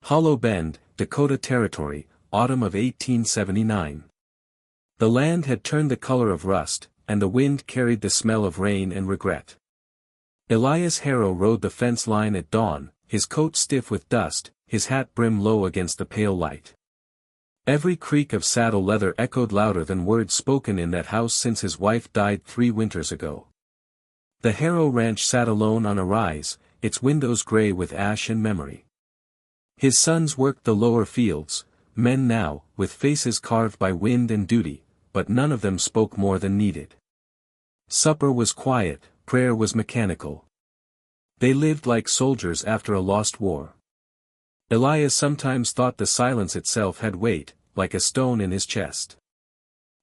Hollow Bend, Dakota Territory, autumn of 1879. The land had turned the color of rust, and the wind carried the smell of rain and regret. Elias Harrow rode the fence line at dawn, his coat stiff with dust, his hat brim low against the pale light. Every creak of saddle leather echoed louder than words spoken in that house since his wife died 3 winters ago. The Harrow ranch sat alone on a rise, its windows gray with ash and memory. His sons worked the lower fields, men now, with faces carved by wind and duty, but none of them spoke more than needed. Supper was quiet, prayer was mechanical. They lived like soldiers after a lost war. Elias sometimes thought the silence itself had weight, like a stone in his chest.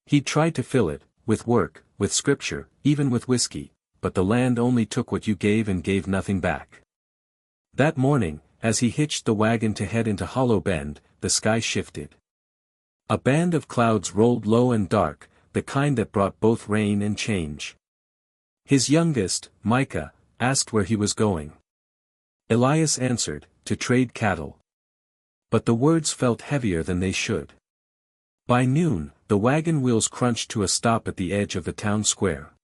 He'd tried to fill it, with work, with scripture, even with whiskey, but the land only took what you gave and gave nothing back. That morning, as he hitched the wagon to head into Hollow Bend, the sky shifted. A band of clouds rolled low and dark, the kind that brought both rain and change. His youngest, Micah, asked where he was going. Elias answered, to trade cattle. But the words felt heavier than they should. By noon, the wagon wheels crunched to a stop at the edge of the town square.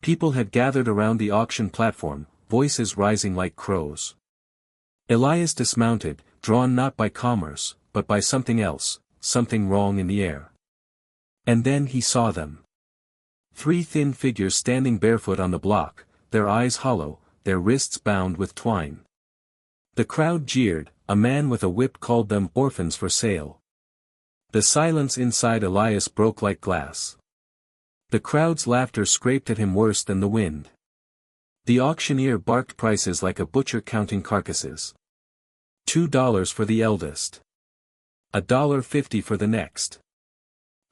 People had gathered around the auction platform, voices rising like crows. Elias dismounted, drawn not by commerce, but by something else, something wrong in the air. And then he saw them. 3 thin figures standing barefoot on the block, their eyes hollow, their wrists bound with twine. The crowd jeered, a man with a whip called them orphans for sale. The silence inside Elias broke like glass. The crowd's laughter scraped at him worse than the wind. The auctioneer barked prices like a butcher counting carcasses. $2 for the eldest. $1.50 for the next.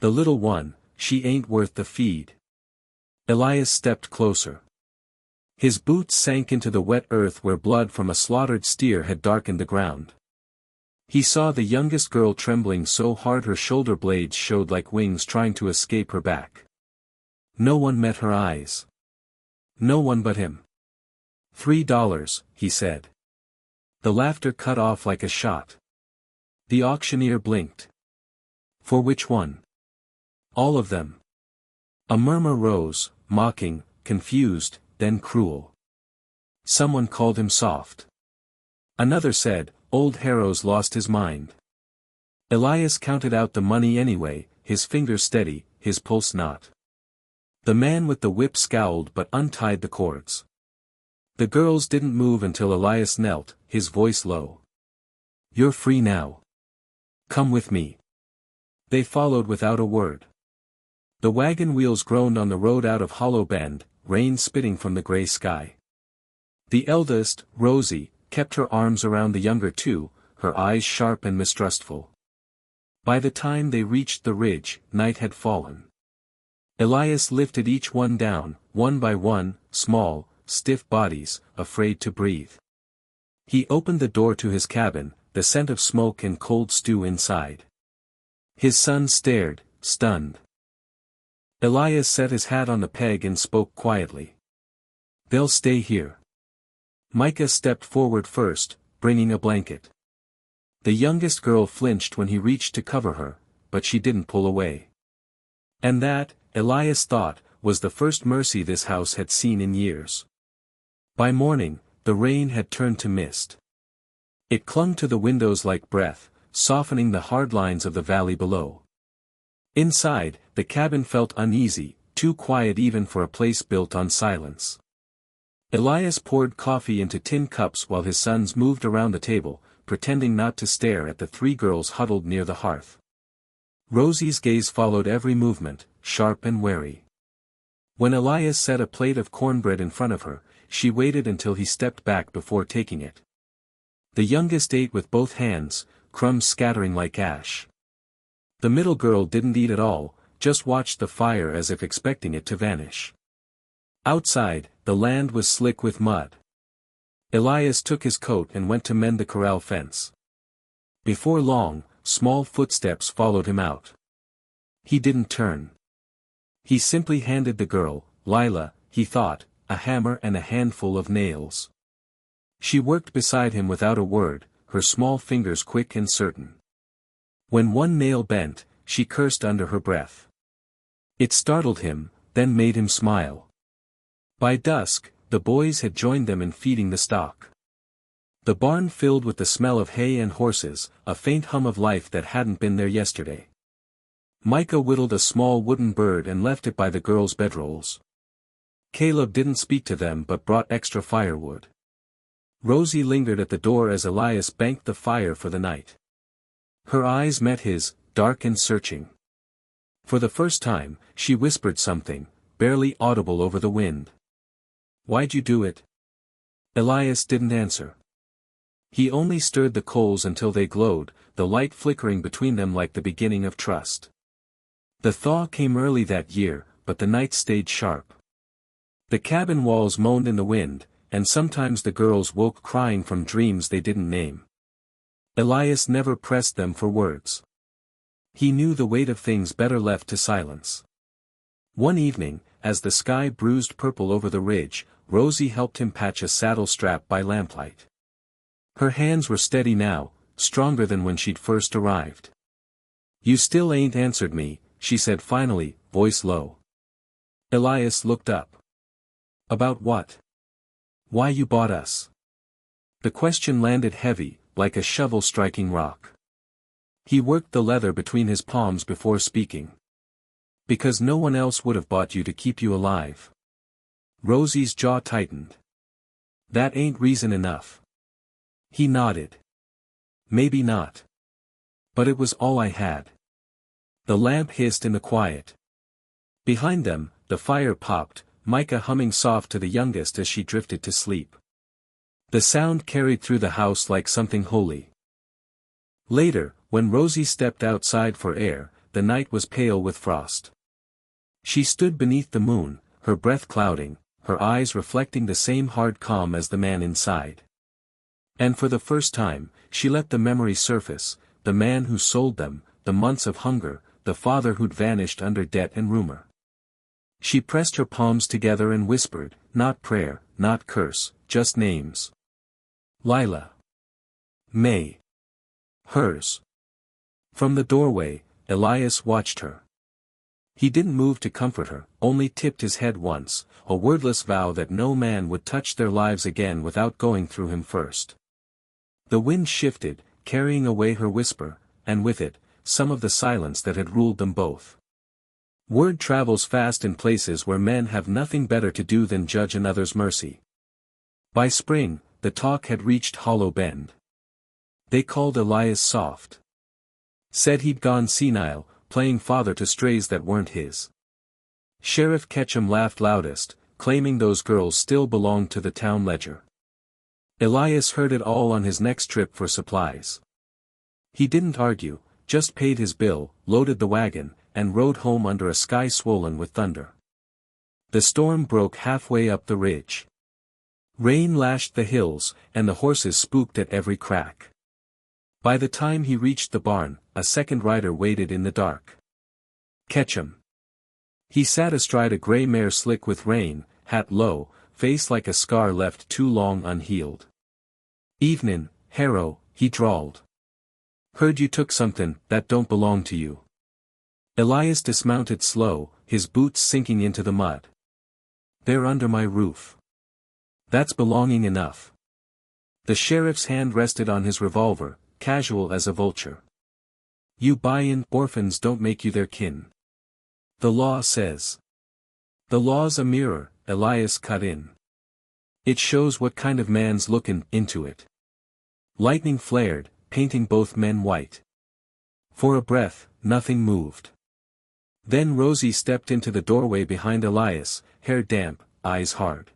The little one, she ain't worth the feed. Elias stepped closer. His boots sank into the wet earth where blood from a slaughtered steer had darkened the ground. He saw the youngest girl trembling so hard her shoulder blades showed like wings trying to escape her back. No one met her eyes. No one but him. $3, he said. The laughter cut off like a shot. The auctioneer blinked. For which one? All of them. A murmur rose, mocking, confused, then cruel. Someone called him soft. Another said, Old Harrow's lost his mind. Elias counted out the money anyway, his fingers steady, his pulse not. The man with the whip scowled but untied the cords. The girls didn't move until Elias knelt, his voice low. You're free now. Come with me. They followed without a word. The wagon wheels groaned on the road out of Hollow Bend, rain spitting from the gray sky. The eldest, Rosie, kept her arms around the younger two, her eyes sharp and mistrustful. By the time they reached the ridge, night had fallen. Elias lifted each one down, one by one, small, stiff bodies, afraid to breathe. He opened the door to his cabin, the scent of smoke and cold stew inside. His son stared, stunned. Elias set his hat on the peg and spoke quietly. They'll stay here. Micah stepped forward first, bringing a blanket. The youngest girl flinched when he reached to cover her, but she didn't pull away. And that, Elias thought, was the first mercy this house had seen in years. By morning, the rain had turned to mist. It clung to the windows like breath, softening the hard lines of the valley below. Inside, the cabin felt uneasy, too quiet even for a place built on silence. Elias poured coffee into tin cups while his sons moved around the table, pretending not to stare at the 3 girls huddled near the hearth. Rosie's gaze followed every movement, sharp and wary. When Elias set a plate of cornbread in front of her, she waited until he stepped back before taking it. The youngest ate with both hands, crumbs scattering like ash. The middle girl didn't eat at all, just watched the fire as if expecting it to vanish. Outside, the land was slick with mud. Elias took his coat and went to mend the corral fence. Before long, small footsteps followed him out. He didn't turn. He simply handed the girl, Lila, he thought, a hammer and a handful of nails. She worked beside him without a word, her small fingers quick and certain. When one nail bent, she cursed under her breath. It startled him, then made him smile. By dusk, the boys had joined them in feeding the stock. The barn filled with the smell of hay and horses, a faint hum of life that hadn't been there yesterday. Micah whittled a small wooden bird and left it by the girls' bedrolls. Caleb didn't speak to them but brought extra firewood. Rosie lingered at the door as Elias banked the fire for the night. Her eyes met his, dark and searching. For the first time, she whispered something, barely audible over the wind. "Why'd you do it?" Elias didn't answer. He only stirred the coals until they glowed, the light flickering between them like the beginning of trust. The thaw came early that year, but the night stayed sharp. The cabin walls moaned in the wind, and sometimes the girls woke crying from dreams they didn't name. Elias never pressed them for words. He knew the weight of things better left to silence. One evening, as the sky bruised purple over the ridge, Rosie helped him patch a saddle strap by lamplight. Her hands were steady now, stronger than when she'd first arrived. "You still ain't answered me," she said finally, voice low. Elias looked up. "About what? Why you bought us?" The question landed heavy, like a shovel striking rock. He worked the leather between his palms before speaking. "Because no one else would have bought you to keep you alive." Rosie's jaw tightened. "That ain't reason enough." He nodded. "Maybe not. But it was all I had." The lamp hissed in the quiet. Behind them, the fire popped, Micah humming soft to the youngest as she drifted to sleep. The sound carried through the house like something holy. Later, when Rosie stepped outside for air, the night was pale with frost. She stood beneath the moon, her breath clouding, her eyes reflecting the same hard calm as the man inside. And for the first time, she let the memory surface, the man who sold them, the months of hunger, the father who'd vanished under debt and rumor. She pressed her palms together and whispered, not prayer, not curse, just names. Lila. May. Hers. From the doorway, Elias watched her. He didn't move to comfort her, only tipped his head once, a wordless vow that no man would touch their lives again without going through him first. The wind shifted, carrying away her whisper, and with it, some of the silence that had ruled them both. Word travels fast in places where men have nothing better to do than judge another's mercy. By spring, the talk had reached Hollow Bend. They called Elias soft. Said he'd gone senile, playing father to strays that weren't his. Sheriff Ketchum laughed loudest, claiming those girls still belonged to the town ledger. Elias heard it all on his next trip for supplies. He didn't argue, just paid his bill, loaded the wagon, and rode home under a sky swollen with thunder. The storm broke halfway up the ridge. Rain lashed the hills, and the horses spooked at every crack. By the time he reached the barn, a second rider waited in the dark. Ketchum. He sat astride a gray mare slick with rain, hat low, face like a scar left too long unhealed. "Evenin', Harrow," he drawled. "Heard you took somethin' that don't belong to you." Elias dismounted slow, his boots sinking into the mud. "They're under my roof." "That's belonging enough." The sheriff's hand rested on his revolver, casual as a vulture. "You buy-in orphans don't make you their kin. The law says." "The law's a mirror," Elias cut in. "It shows what kind of man's lookin' into it." Lightning flared, painting both men white. For a breath, nothing moved. Then Rosie stepped into the doorway behind Elias, hair damp, eyes hard.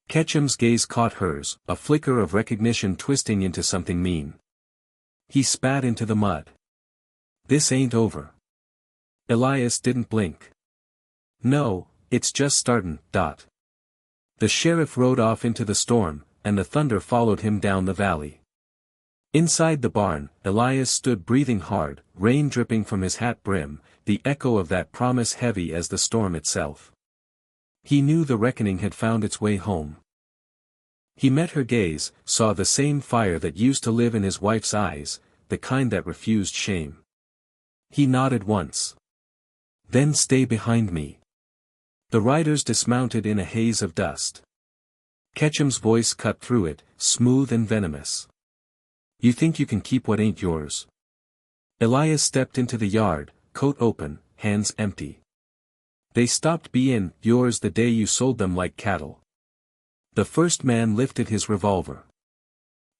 Ketchum's gaze caught hers, a flicker of recognition twisting into something mean. He spat into the mud. "This ain't over." Elias didn't blink. "No, it's just startin', Dot." The sheriff rode off into the storm, and the thunder followed him down the valley. Inside the barn, Elias stood breathing hard, rain dripping from his hat brim, the echo of that promise heavy as the storm itself. He knew the reckoning had found its way home. He met her gaze, saw the same fire that used to live in his wife's eyes, the kind that refused shame. He nodded once. Then stay behind me. The riders dismounted in a haze of dust. Ketchum's voice cut through it, smooth and venomous. You think you can keep what ain't yours? Elias stepped into the yard, coat open, hands empty. They stopped being yours the day you sold them like cattle. The first man lifted his revolver.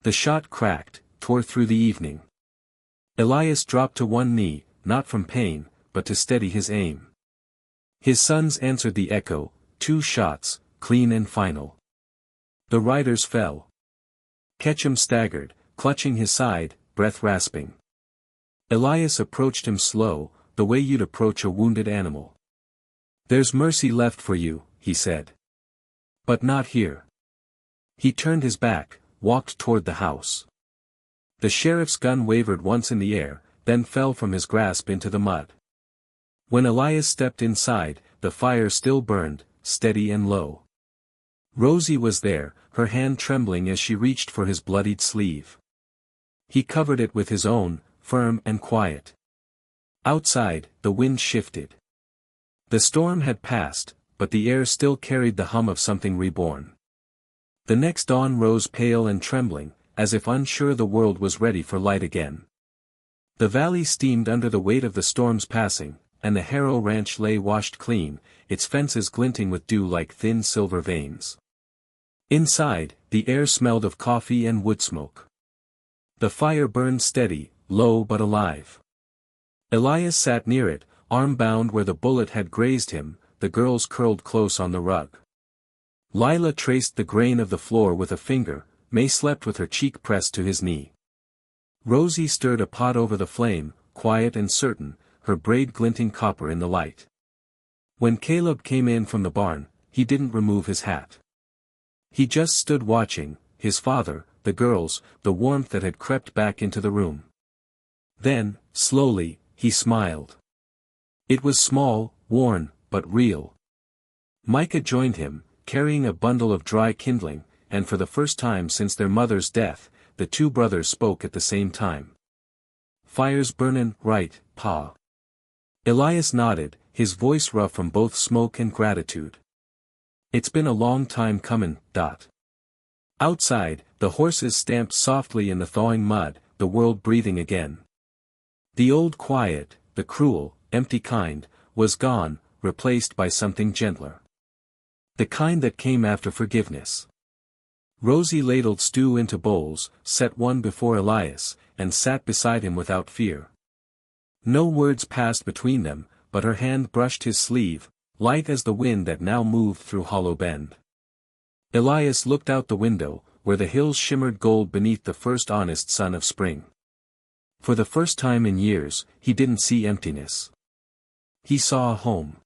The shot cracked, tore through the evening. Elias dropped to one knee, not from pain, but to steady his aim. His sons answered the echo, 2 shots, clean and final. The riders fell. Ketchum staggered, clutching his side, breath rasping. Elias approached him slow, the way you'd approach a wounded animal. There's mercy left for you, he said. But not here. He turned his back, walked toward the house. The sheriff's gun wavered once in the air, then fell from his grasp into the mud. When Elias stepped inside, the fire still burned, steady and low. Rosie was there, her hand trembling as she reached for his bloodied sleeve. He covered it with his own, firm and quiet. Outside, the wind shifted. The storm had passed, but the air still carried the hum of something reborn. The next dawn rose pale and trembling, as if unsure the world was ready for light again. The valley steamed under the weight of the storm's passing, and the Harrow ranch lay washed clean, its fences glinting with dew like thin silver veins. Inside, the air smelled of coffee and wood smoke. The fire burned steady, low but alive. Elias sat near it, arm bound where the bullet had grazed him, the girls curled close on the rug. Lila traced the grain of the floor with a finger, May slept with her cheek pressed to his knee. Rosie stirred a pot over the flame, quiet and certain, her braid glinting copper in the light. When Caleb came in from the barn, he didn't remove his hat. He just stood watching, his father, the girls, the warmth that had crept back into the room. Then, slowly, he smiled. It was small, worn, but real. Micah joined him, carrying a bundle of dry kindling, and for the first time since their mother's death, the 2 brothers spoke at the same time. Fire's burnin', right, Pa? Elias nodded, his voice rough from both smoke and gratitude. It's been a long time comin', Dot. Outside, the horses stamped softly in the thawing mud, the world breathing again. The old quiet, the cruel, empty kind, was gone, replaced by something gentler. The kind that came after forgiveness. Rosie ladled stew into bowls, set one before Elias, and sat beside him without fear. No words passed between them, but her hand brushed his sleeve, light as the wind that now moved through Hollow Bend. Elias looked out the window, where the hills shimmered gold beneath the first honest sun of spring. For the first time in years, he didn't see emptiness. He saw a home.